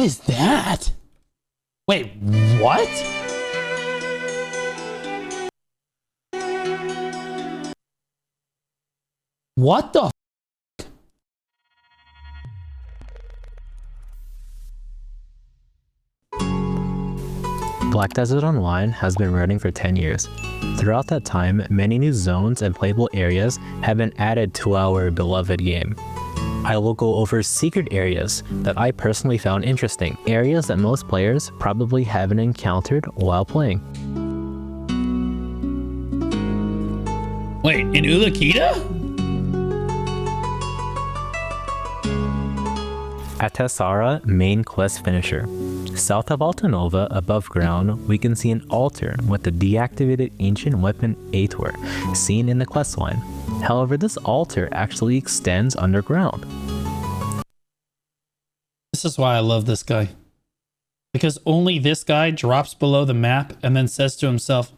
is that? Wait, what? What the? Black Desert Online has been running for 10 years. Throughout that time, many new zones and playable areas have been added to our beloved game. I will go over secret areas that I personally found interesting, areas that most players probably haven't encountered while playing. Wait, in Ulukita? At Tessara, main quest finisher. South of Altanova, above ground, we can see an altar with the deactivated ancient weapon Ator, seen in the questline. However, this altar actually extends underground. This is why I love this guy. Because only this guy drops below the map and then says to himself,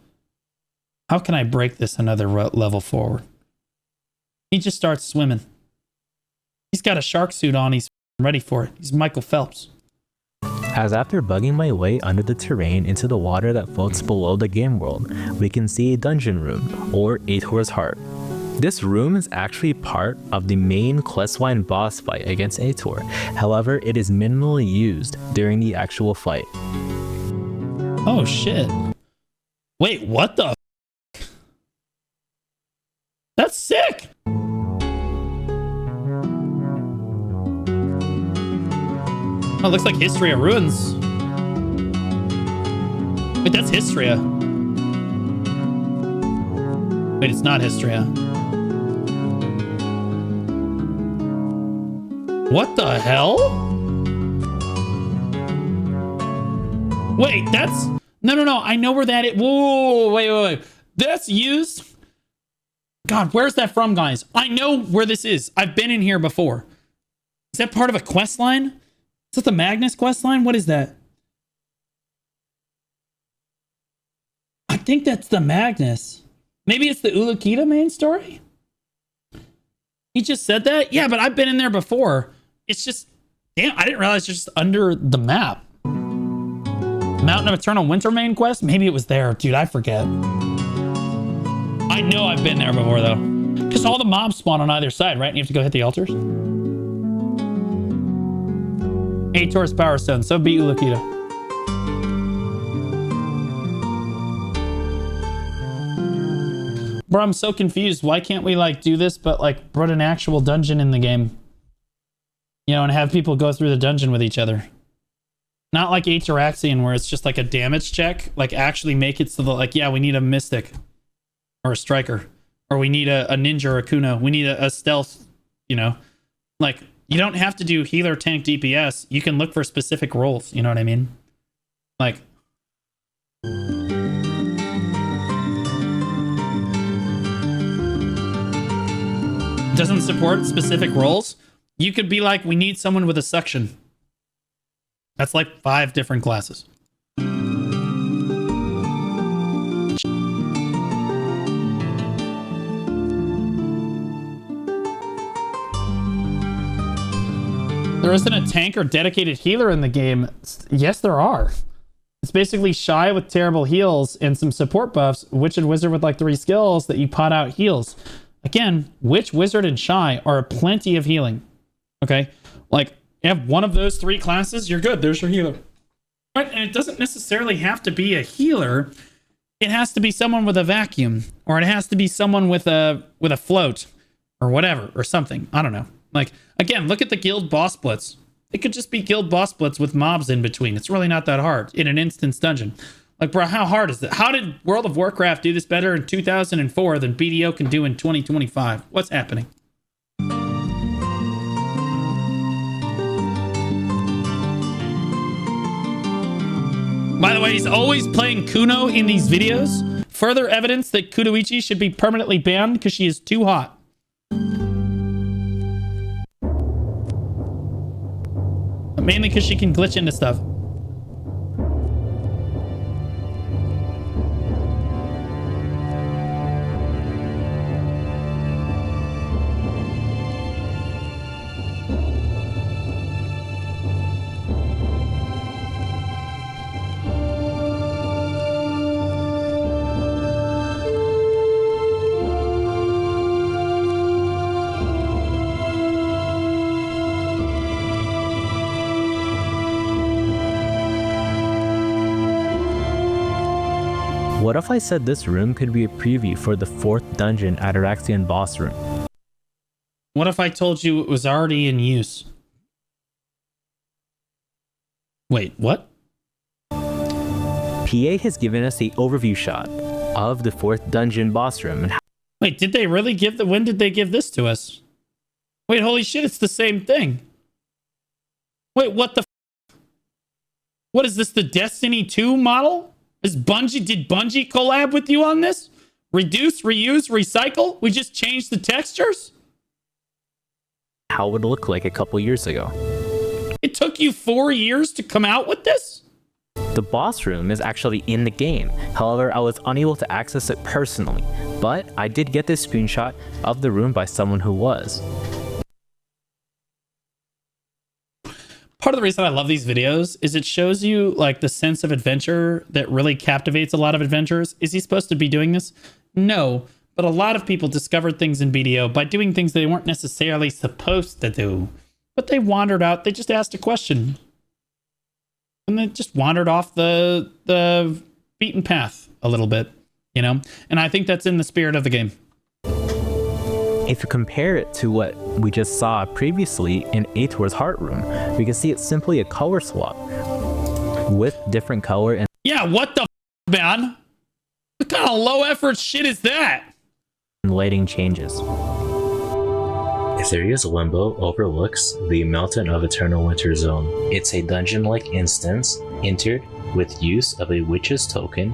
how can I break this another level forward? He just starts swimming. He's got a shark suit on, he's ready for it. He's Michael Phelps. As after bugging my way under the terrain into the water that floats below the game world, we can see a dungeon room, or Ator's Heart. This room is actually part of the main questline boss fight against Ator, however it is minimally used during the actual fight. Oh shit. Wait, what the f***? That's sick! Oh, it looks like Historia Ruins. Wait, that's Historia. Wait, it's not Historia. What the hell? Wait, that's... No. I know where that is. Whoa, wait. That's used... God, where's that from, guys? I know where this is. I've been in here before. Is that part of a quest line? Is that the Magnus quest line? What is that? I think that's the Magnus. Maybe it's the Ulukita main story? He just said that? Yeah, but I've been in there before. It's just... Damn, I didn't realize it's just under the map. Mountain of Eternal Winter main quest? Maybe it was there. Dude, I forget. I know I've been there before, though. Because all the mobs spawn on either side, right? And you have to go hit the altars? Ator's Power Stone. So be Ulukita. Bro, I'm so confused. Why can't we, like, do this, but, like, put an actual dungeon in the game? You know, and have people go through the dungeon with each other. Not like Ataraxian, where it's just, like, a damage check. Like, actually make it so that, like, yeah, we need a Mystic. Or a Striker. Or we need a Ninja or a Kuno. We need a Stealth, you know? Like... You don't have to do healer, tank, DPS. You can look for specific roles. You know what I mean? Like... Doesn't support specific roles. You could be like, we need someone with a suction. That's like 5 different classes. There isn't a tank or dedicated healer in the game. Yes, there are. It's basically Shy with terrible heals and some support buffs. Witch and Wizard with like 3 skills that you pot out heals. Again, Witch, Wizard, and Shy are plenty of healing. Okay? Like, you have one of those 3 classes, you're good. There's your healer. Right? And it doesn't necessarily have to be a healer. It has to be someone with a vacuum. Or it has to be someone with a float. Or whatever. Or something. I don't know. Like, again, look at the guild boss splits. It could just be guild boss splits with mobs in between. It's really not that hard in an instance dungeon. Like, bro, how hard is it? How did World of Warcraft do this better in 2004 than BDO can do in 2025? What's happening? By the way, he's always playing Kuno in these videos. Further evidence that Kunoichi should be permanently banned because she is too hot. Mainly because she can glitch into stuff. What if I said this room could be a preview for the 4th dungeon at Araxian boss room? What if I told you it was already in use? Wait, what? PA has given us a overview shot of the 4th dungeon boss room and Wait, did they really give when did they give this to us? Wait, holy shit, it's the same thing. Wait, what the What is this, the Destiny 2 model? Did Bungie collab with you on this? Reduce, reuse, recycle? We just changed the textures? how it would look like a couple years ago. It took you 4 years to come out with this? The boss room is actually in the game. However, I was unable to access it personally, but I did get this screenshot of the room by someone who was. Part of the reason I love these videos is it shows you like the sense of adventure that really captivates a lot of adventurers. Is he supposed to be doing this? No, but a lot of people discovered things in BDO by doing things they weren't necessarily supposed to do. But they wandered out, they just asked a question. And they just wandered off the beaten path a little bit, you know? And I think that's in the spirit of the game. If you compare it to what we just saw previously in Aetor's Heart Room, we can see it's simply a color swap with different color and Yeah, what the man? What kind of low effort shit is that? lighting changes. Etheria's Limbo overlooks the Mountain of Eternal Winter Zone. It's a dungeon-like instance entered with use of a witch's token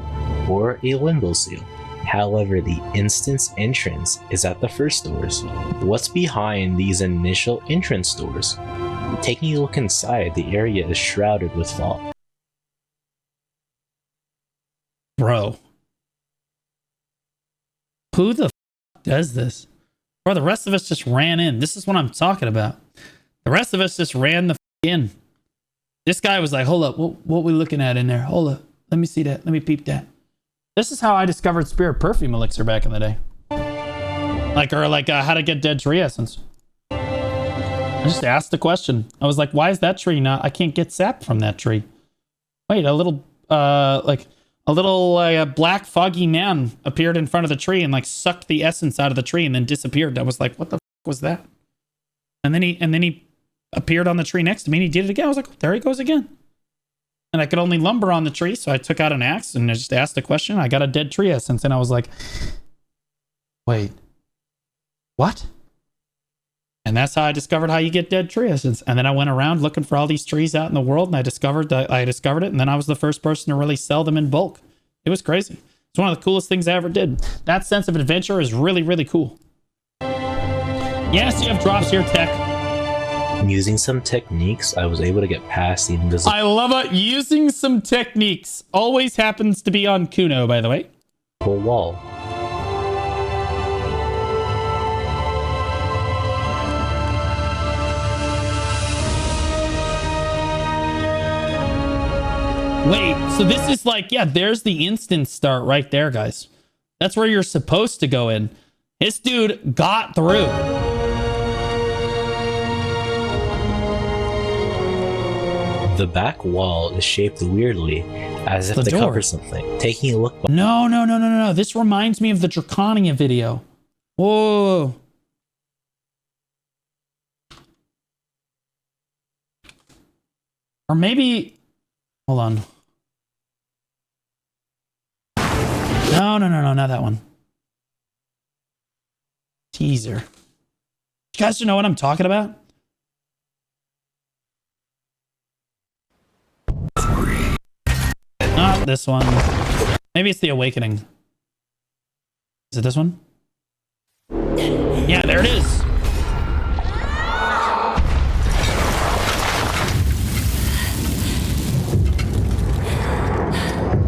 or a limbo seal. However, the instance entrance is at the first doors. What's behind these initial entrance doors? Taking a look inside, the area is shrouded with fog. Bro. Who the does this? Bro, the rest of us just ran in. This is what I'm talking about. The rest of us just ran the in. This guy was like, hold up, what we looking at in there? Hold up, let me see that. Let me peep that. This is how I discovered Spirit Perfume Elixir back in the day. Like how to get dead tree essence. I just asked the question. I was like, why is that tree not, I can't get sap from that tree. Wait, a little black foggy man appeared in front of the tree and like sucked the essence out of the tree and then disappeared. I was like, what the fuck was that? And then he appeared on the tree next to me and he did it again. I was like, oh, there he goes again. And I could only lumber on the tree, so I took out an axe and I just asked the question. I got a dead tree essence and I was like, wait, what? And that's how I discovered how you get dead tree essence. And then I went around looking for all these trees out in the world and I discovered it. And then I was the first person to really sell them in bulk. It was crazy. It's one of the coolest things I ever did. That sense of adventure is really, really cool. Yes, you have drops here, Tech. Using some techniques, I was able to get past the invisible I love it. Using some techniques. Always happens to be on Kuno, by the way. wall. Wait, so this is like, yeah, there's the instant start right there, guys. That's where you're supposed to go in. This dude got through. The back wall is shaped weirdly, as if The to door. cover something. Taking a look No. This reminds me of the Draconia video. Whoa. Or maybe, hold on. No, not that one. Teaser. You guys know what I'm talking about? Not this one. Maybe it's the Awakening. Is it this one? Yeah, there it is.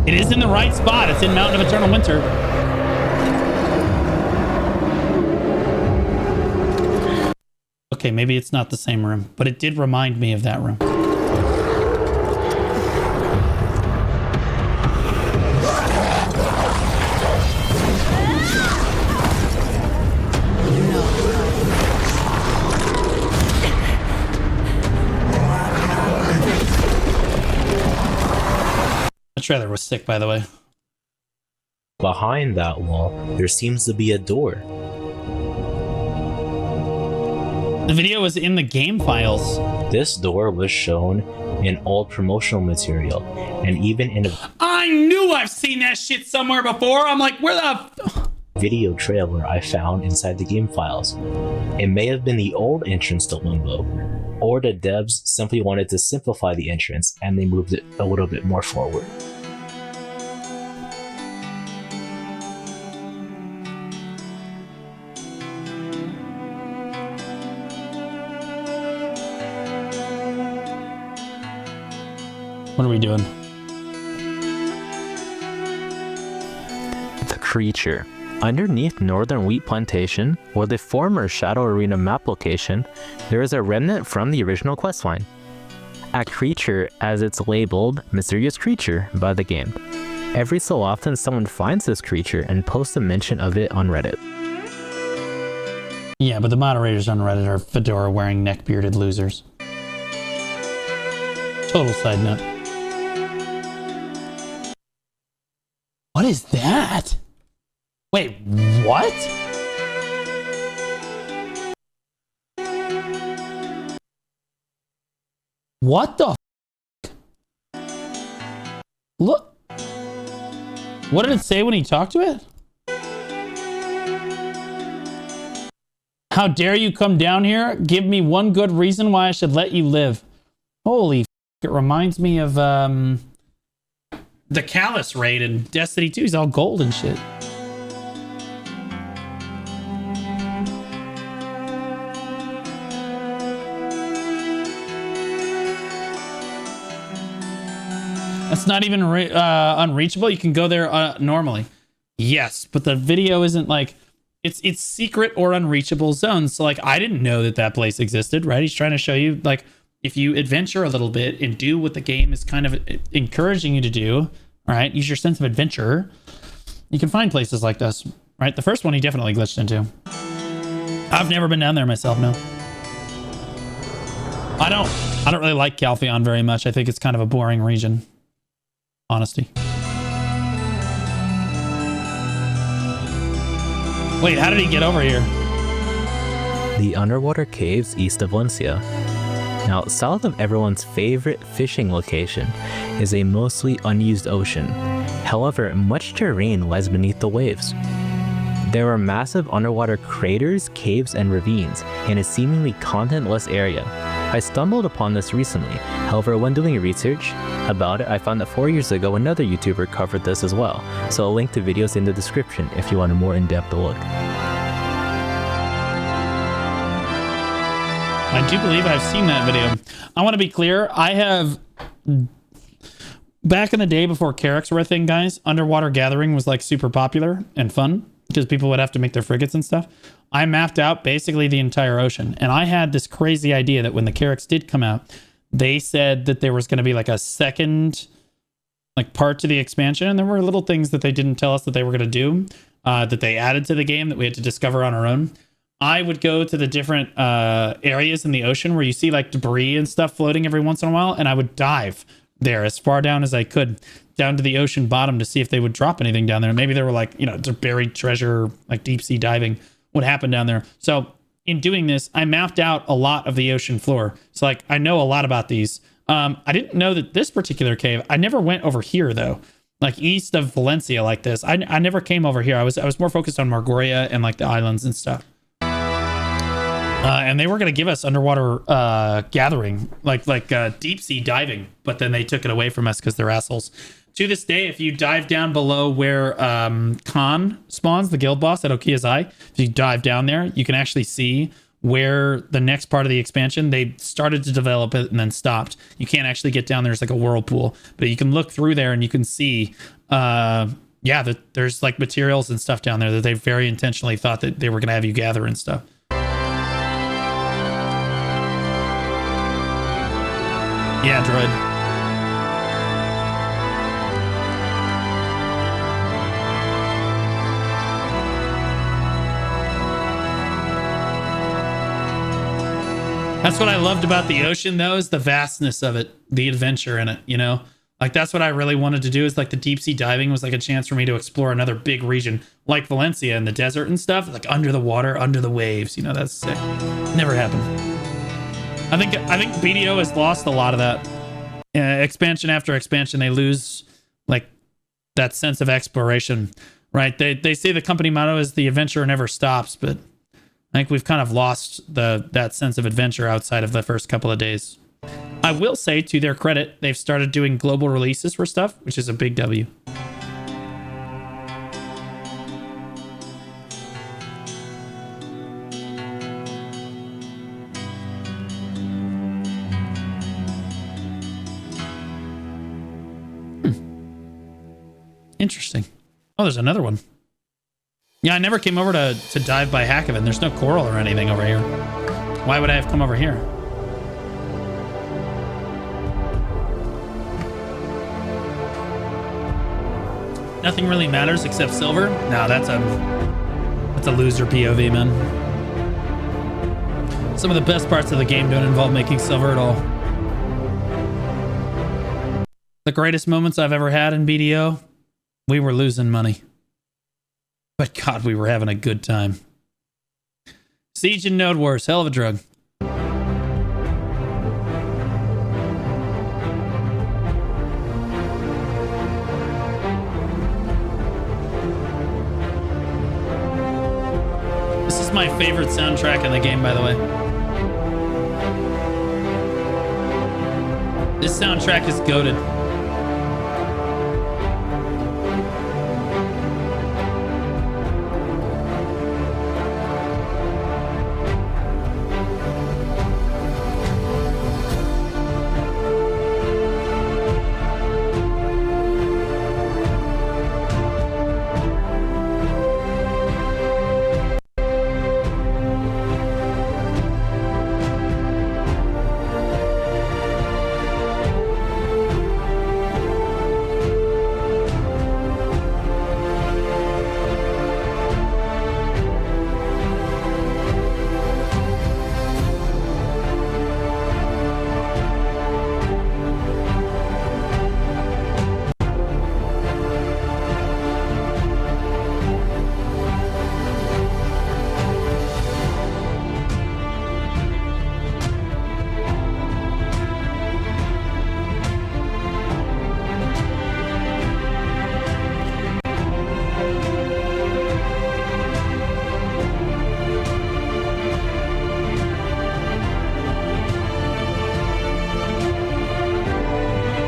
It is in the right spot. It's in Mountain of Eternal Winter. Okay, maybe it's not the same room, but it did remind me of that room. The trailer was sick, by the way. Behind that wall, there seems to be a door. The video was in the game files. This door was shown in old promotional material, and even in a I knew I've seen that shit somewhere before. I'm like, where the... video trailer I found inside the game files. It may have been the old entrance to Limbo, or the devs simply wanted to simplify the entrance and they moved it a little bit more forward. What are we doing? The creature. Underneath Northern Wheat Plantation, or the former Shadow Arena map location, there is a remnant from the original questline. A creature as it's labeled Mysterious Creature by the game. Every so often someone finds this creature and posts a mention of it on Reddit. Yeah, but the moderators on Reddit are fedora wearing neck-bearded losers. Total side note. What is that? Wait, what? What the f? Look. What did it say when he talked to it? How dare you come down here? Give me one good reason why I should let you live. Holy f, it reminds me of the Callus raid in Destiny 2. He's all gold and shit. That's not even unreachable. You can go there normally. Yes, but the video isn't like it's secret or unreachable zones. So like I didn't know that place existed, right? He's trying to show you like if you adventure a little bit and do what the game is kind of encouraging you to do, right? Use your sense of adventure. You can find places like this, right? The first one he definitely glitched into. I've never been down there myself, no. I don't really like Calpheon very much. I think it's kind of a boring region. Honesty. Wait, how did he get over here? The underwater caves east of Valencia. Now, south of everyone's favorite fishing location is a mostly unused ocean. However, much terrain lies beneath the waves. There are massive underwater craters, caves, and ravines in a seemingly contentless area. I stumbled upon this recently. However, when doing research about it, I found that 4 years ago another YouTuber covered this as well. So I'll link to videos in the description if you want a more in-depth look. I do believe I've seen that video. I want to be clear. I have... Back in the day before Carracks were a thing, guys, underwater gathering was like super popular and fun because people would have to make their frigates and stuff. I mapped out basically the entire ocean. And I had this crazy idea that when the Carracks did come out, they said that there was going to be like a second like part to the expansion. And there were little things that they didn't tell us that they were going to do that they added to the game that we had to discover on our own. I would go to the different areas in the ocean where you see like debris and stuff floating every once in a while. And I would dive there as far down as I could down to the ocean bottom to see if they would drop anything down there. Maybe they were like, you know, buried treasure, like deep sea diving would happen down there. So in doing this, I mapped out a lot of the ocean floor. So like, I know a lot about these. I didn't know that this particular cave, I never went over here though. Like east of Valencia like this. I never came over here. I was more focused on Margoria and like the islands and stuff. And they were going to give us underwater gathering, like deep sea diving, but then they took it away from us because they're assholes. To this day, if you dive down below where Khan spawns, the guild boss at Okia's Eye, if you dive down there, you can actually see where the next part of the expansion, they started to develop it and then stopped. You can't actually get down there. It's like a whirlpool, but you can look through there and you can see, that there's like materials and stuff down there that they very intentionally thought that they were going to have you gather and stuff. Yeah, droid. That's what I loved about the ocean, though, is the vastness of it, the adventure in it, you know? Like, that's what I really wanted to do, is like the deep sea diving was like a chance for me to explore another big region like Valencia and the desert and stuff, like under the water, under the waves. You know, that's sick. Never happened. I think BDO has lost a lot of that. Expansion after expansion, they lose like that sense of exploration, right? They say the company motto is the adventure never stops, but I think we've kind of lost that sense of adventure outside of the first couple of days. I will say, to their credit, they've started doing global releases for stuff, which is a big W. Interesting. Oh, there's another one. Yeah, I never came over to dive by Hackhaven. There's no coral or anything over here. Why would I have come over here? Nothing really matters except silver? No, that's a loser POV, man. Some of the best parts of the game don't involve making silver at all. The greatest moments I've ever had in BDO, we were losing money. But God, we were having a good time. Siege and Node Wars, hell of a drug. This is my favorite soundtrack in the game, by the way. This soundtrack is goated.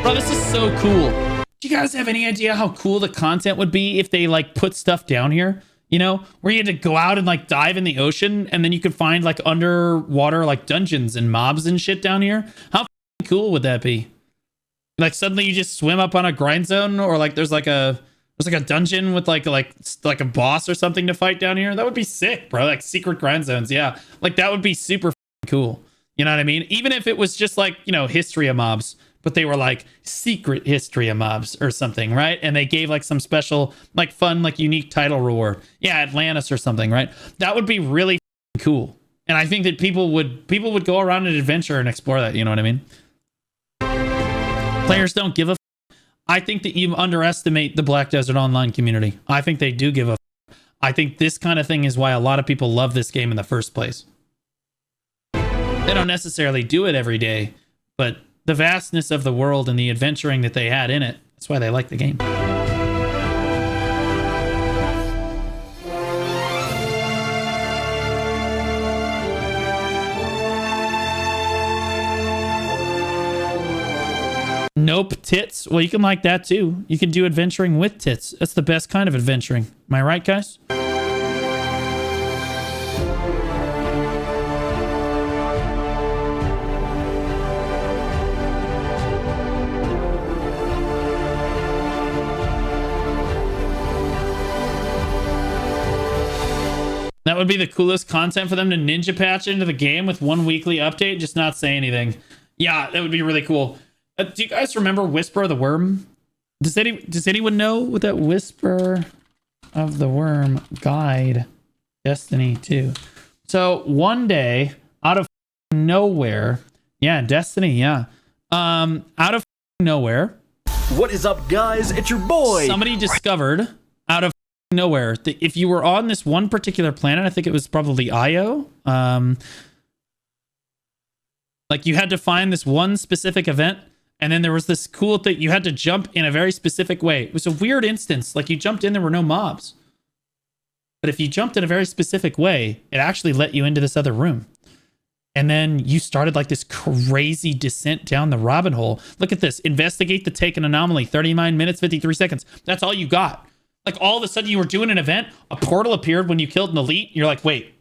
Bro, this is so cool. Do you guys have any idea how cool the content would be if they like put stuff down here? You know, where you had to go out and like dive in the ocean and then you could find like underwater like dungeons and mobs and shit down here. How cool would that be? Like suddenly you just swim up on a grind zone, or like there's like a dungeon with like a boss or something to fight down here. That would be sick, bro. Like secret grind zones. Yeah. Like that would be super cool. You know what I mean? Even if it was just like, you know, history of mobs, but they were like secret history of mobs or something, right? And they gave like some special, like fun, like unique title reward. Yeah, Atlantis or something, right? That would be really cool. And I think that people would go around and adventure and explore that. You know what I mean? Players don't give a f. I think that you underestimate the Black Desert Online community. I think they do give a f. I think this kind of thing is why a lot of people love this game in the first place. They don't necessarily do it every day, but the vastness of the world and the adventuring that they had in it, that's why they like the game. Nope, tits. Well, you can like that too. You can do adventuring with tits. That's the best kind of adventuring. Am I right, guys? That would be the coolest content for them to ninja patch into the game with one weekly update, just not say anything. Yeah, that would be really cool. Do you guys remember Whisper of the Worm? Does anyone know what that Whisper of the Worm guide Destiny 2? So one day, out of nowhere, yeah, Destiny, yeah. Out of nowhere, What is up, guys? It's your boy. Somebody discovered out of nowhere that if you were on this one particular planet, I think it was probably Io, like you had to find this one specific event, and then there was this cool thing. You had to jump in a very specific way. It was a weird instance. Like you jumped in, there were no mobs. But if you jumped in a very specific way, it actually let you into this other room. And then you started like this crazy descent down the rabbit hole. Look at this. Investigate the taken anomaly. 39 minutes, 53 seconds. That's all you got. Like all of a sudden you were doing an event. A portal appeared when you killed an elite. You're like, wait,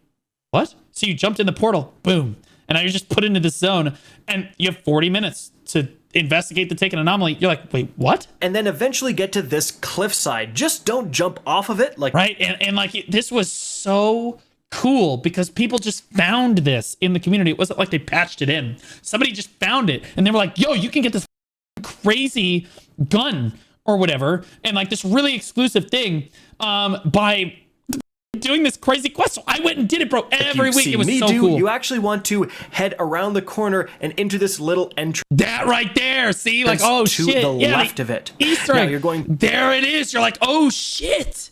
what? So you jumped in the portal. Boom. And now you're just put into this zone. And you have 40 minutes to investigate the taken anomaly. You're like, wait, what? And then eventually get to this cliffside. Just don't jump off of it. Like right. And like this was so cool because people just found this in the community. It wasn't like they patched it in. Somebody just found it and they were like, yo, you can get this crazy gun or whatever. And like this really exclusive thing by doing this crazy quest. So I went and did it, bro. Every week. It was so cool. You actually want to head around the corner and into this little entrance. That right there. See, like, oh to shit. the left of it. Easter egg. Now you're going. There it is. You're like, oh shit.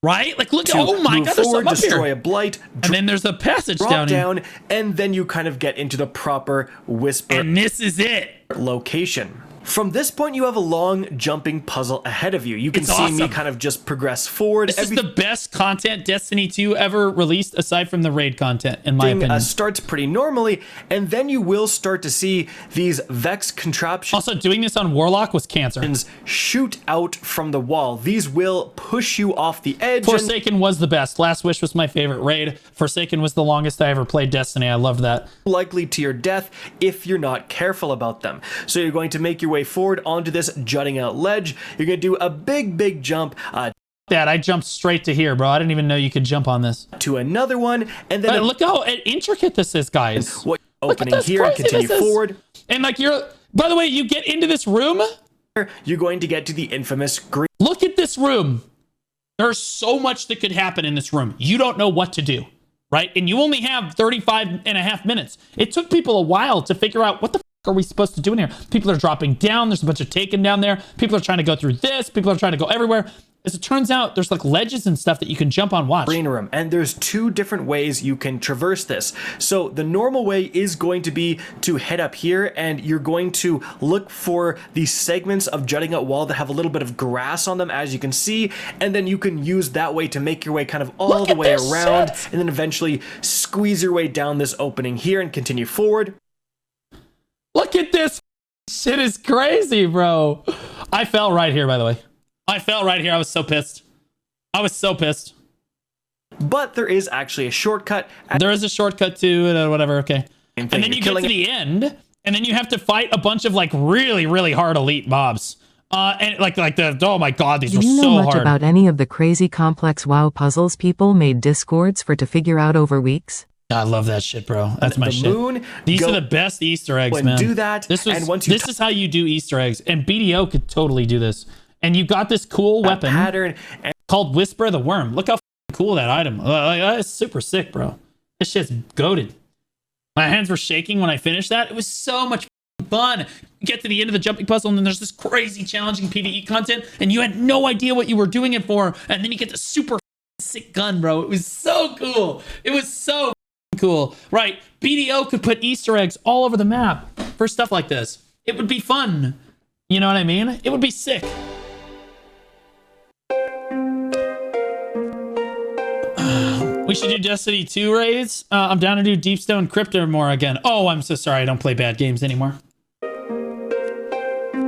Right? Like, look. Oh my god. There's Forward, something up destroy here. a blight. And then there's a passage Drop down down, and then you kind of get into the proper whisper. And this is it. Location. From this point, you have a long jumping puzzle ahead of you. You can see me kind of just progress forward. This is the best content Destiny 2 ever released, aside from the raid content, in my opinion. Starts pretty normally, and then you will start to see these Vex contraptions. Also, doing this on Warlock was cancer. Shoot out from the wall. These will push you off the edge. Forsaken was the best. Last Wish was my favorite raid. Forsaken was the longest I ever played Destiny. I loved that. Likely to your death if you're not careful about them. So you're going to make your way forward onto this jutting out ledge. You're going to do a big jump. I jumped straight to here, bro. I didn't even know you could jump on this. To another one, and then look how intricate this is, guys. What opening here and continue forward. And like by the way, you get into this room. You're going to get to the infamous green. Look at this room. There's so much that could happen in this room. You don't know what to do, right? And you only have 35 and a half minutes. It took people a while to figure out what the are we supposed to do in here. People are dropping down. There's a bunch of taken down there. People are trying to go through this. People are trying to go everywhere. As it turns out, there's like ledges and stuff that you can jump on. Watch. Green room, and there's two different ways you can traverse this. So the normal way is going to be to head up here, and you're going to look for these segments of jutting out wall that have a little bit of grass on them, as you can see, and then you can use that way to make your way kind of all the way around, and then eventually squeeze your way down this opening here and continue forward. Look at this. Shit is crazy, bro. I fell right here, by the way. I fell right here. I was so pissed. I was so pissed. But there is actually a shortcut. There is a shortcut to it, whatever. Okay. And then you get to the end, and then you have to fight a bunch of like really hard elite mobs. And like oh my god, these were so hard. Do you know much about any of the crazy complex WoW puzzles people made discords for to figure out over weeks? I love that shit, bro. That's my shit. These are the best Easter eggs, man. Do that. This is how you do Easter eggs, and BDO could totally do this. And you got this cool weapon pattern called Whisper of the Worm. Look how cool that item. That's super sick, bro. This shit's goated. My hands were shaking when I finished that. It was so much fun. You get to the end of the jumping puzzle, and then there's this crazy challenging PvE content, and you had no idea what you were doing it for. And then you get the super sick gun, bro. It was so cool. It was so cool. Right. BDO could put Easter eggs all over the map for stuff like this. It would be fun. You know what I mean? It would be sick. We should do Destiny 2 raids. I'm down to do Deepstone Crypto more again. Oh, I'm so sorry. I don't play bad games anymore.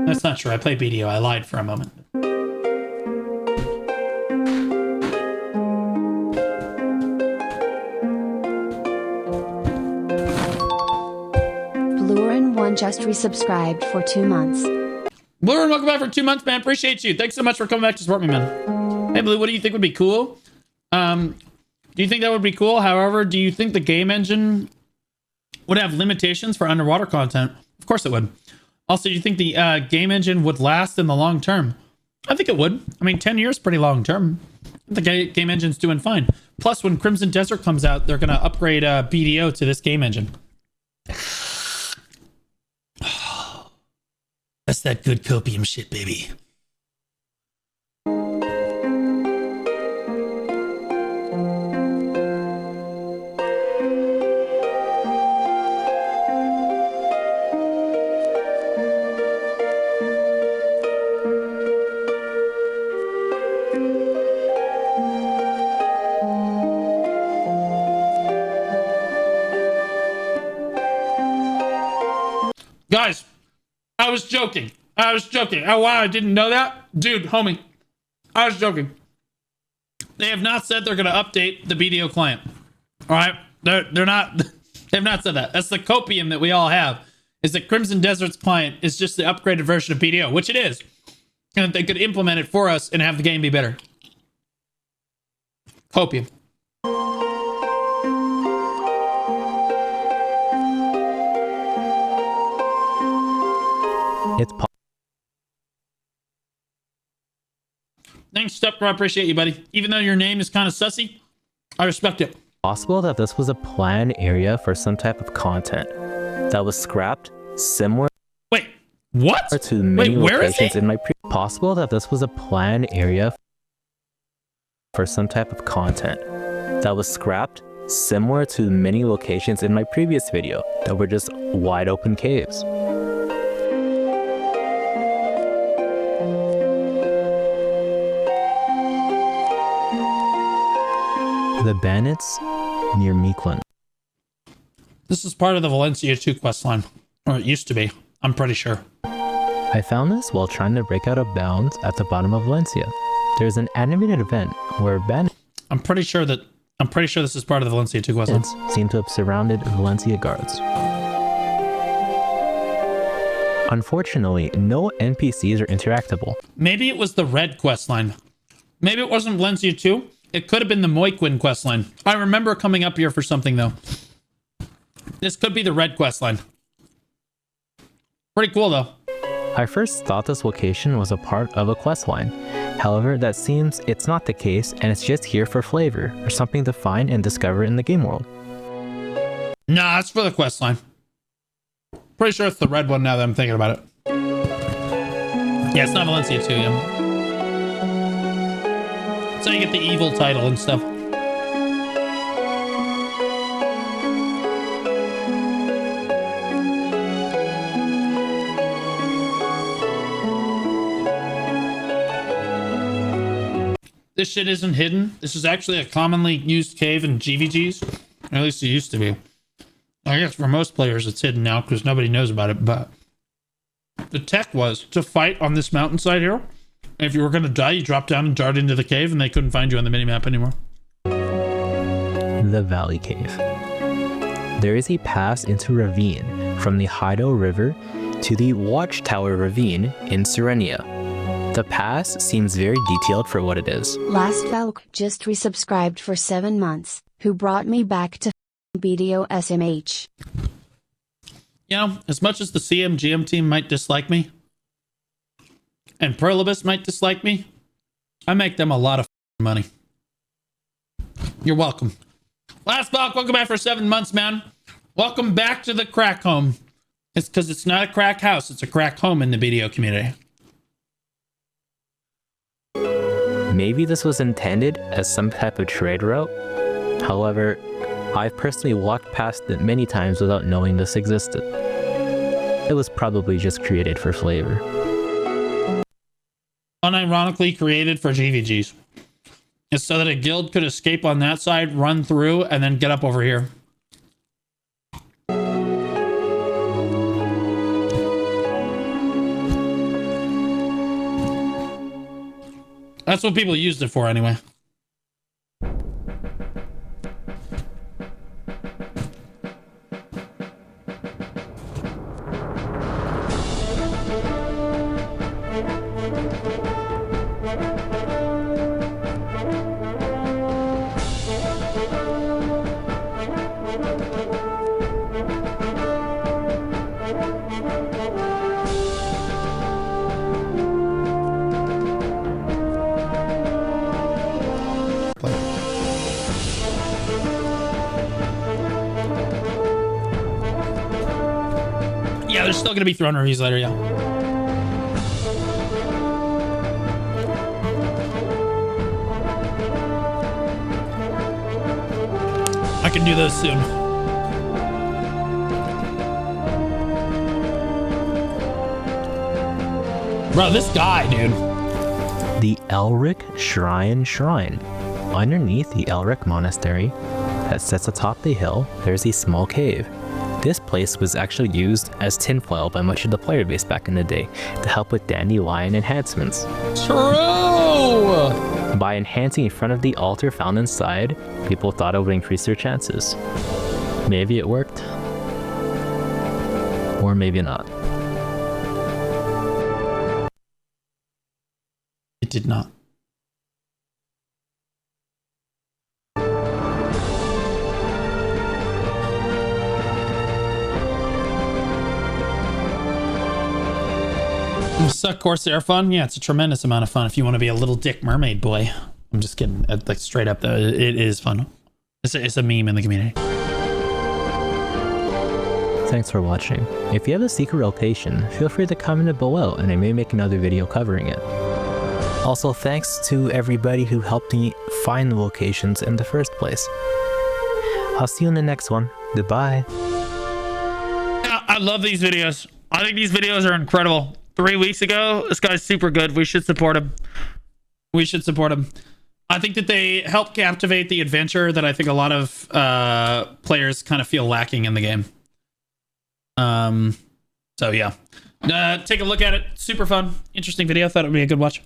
That's not true. I play BDO. I lied for a moment. Bluerin1 just resubscribed for 2 months. Bluerin, welcome back for 2 months, man. Appreciate you. Thanks so much for coming back to support me, man. Hey, Blue, what do you think would be cool? Do you think that would be cool? However, do you think the game engine would have limitations for underwater content? Of course it would. Also, do you think the game engine would last in the long term? I think it would. I mean, 10 years pretty long term. The game engine's doing fine. Plus, when Crimson Desert comes out, they're going to upgrade BDO to this game engine. That's that good copium shit, baby. Guys, I was joking. I was joking. Oh, wow, I didn't know that? Dude, homie, I was joking. They have not said they're going to update the BDO client. All right? They're not, they have not said that. That's the copium that we all have, is that Crimson Desert's client is just the upgraded version of BDO, which it is. And that they could implement it for us and have the game be better. Copium. It's Thanks, Stepbro. I appreciate you, buddy. Even though your name is kind of sussy, I respect it. possible that this was a planned area for some type of content that was scrapped, similar Wait, what? to many where is locations he? in my possible that this was a planned area for some type of content that was scrapped, similar to many locations in my previous video that were just wide open caves. The bandits near Meekland. This is part of the Valencia 2 questline. Or it used to be. I'm pretty sure. I found this while trying to break out of bounds at the bottom of Valencia. There's an animated event where bandits I'm pretty sure this is part of the Valencia 2 questline. seem to have surrounded Valencia guards. Unfortunately, no NPCs are interactable. Maybe it was the red questline. Maybe it wasn't Valencia 2. It could have been the Moiquin questline. I remember coming up here for something though. This could be the red questline. Pretty cool though. I first thought this location was a part of a questline. However, that seems it's not the case and it's just here for flavor or something to find and discover in the game world. Nah, it's for the questline. Pretty sure it's the red one now that I'm thinking about it. Yeah, it's not Valencia 2, yeah. So you get the evil title and stuff. This shit isn't hidden. This is actually a commonly used cave in GVGs. Or at least it used to be. I guess for most players it's hidden now because nobody knows about it, but the tech was to fight on this mountainside here. And if you were going to die, you drop down and dart into the cave and they couldn't find you on the minimap anymore. The Valley Cave. There is a pass into ravine from the Hydo River to the Watchtower Ravine in Serenia. The pass seems very detailed for what it is. Last Valk just resubscribed for 7 months, who brought me back to BDO SMH. You know, as much as the CMGM team might dislike me, and Perlibus might dislike me, I make them a lot of money. You're welcome. Last Valk, welcome back for 7 months, man. Welcome back to the crack home. It's because it's not a crack house, it's a crack home in the BDO community. Maybe this was intended as some type of trade route. However, I've personally walked past it many times without knowing this existed. It was probably just created for flavor. Unironically created for GVGs. It's so that a guild could escape on that side, run through, and then get up over here. That's what people used it for anyway. Yeah, there's still gonna be throne reviews later, yeah. can do those soon. Bro, this guy, dude. The Elric Shrine. Underneath the Elric Monastery that sits atop the hill, there's a small cave. This place was actually used as tinfoil by much of the player base back in the day to help with dandelion enhancements. True! By enhancing in front of the altar found inside, people thought it would increase their chances. Maybe it worked. Or maybe not. It did not. Suck Corsair fun? Yeah, it's a tremendous amount of fun if you want to be a little dick mermaid boy. I'm just kidding. Like straight up though, it is fun. It's a meme in the community. Thanks for watching. If you have a secret location, feel free to comment it below and I may make another video covering it. Also, thanks to everybody who helped me find the locations in the first place. I'll see you in the next one. Goodbye. I love these videos. I think these videos are incredible. 3 weeks ago, this guy's super good. We should support him. We should support him. I think that they help captivate the adventure that I think a lot of players kind of feel lacking in the game. So yeah, take a look at it. Super fun, interesting video. Thought it would be a good watch.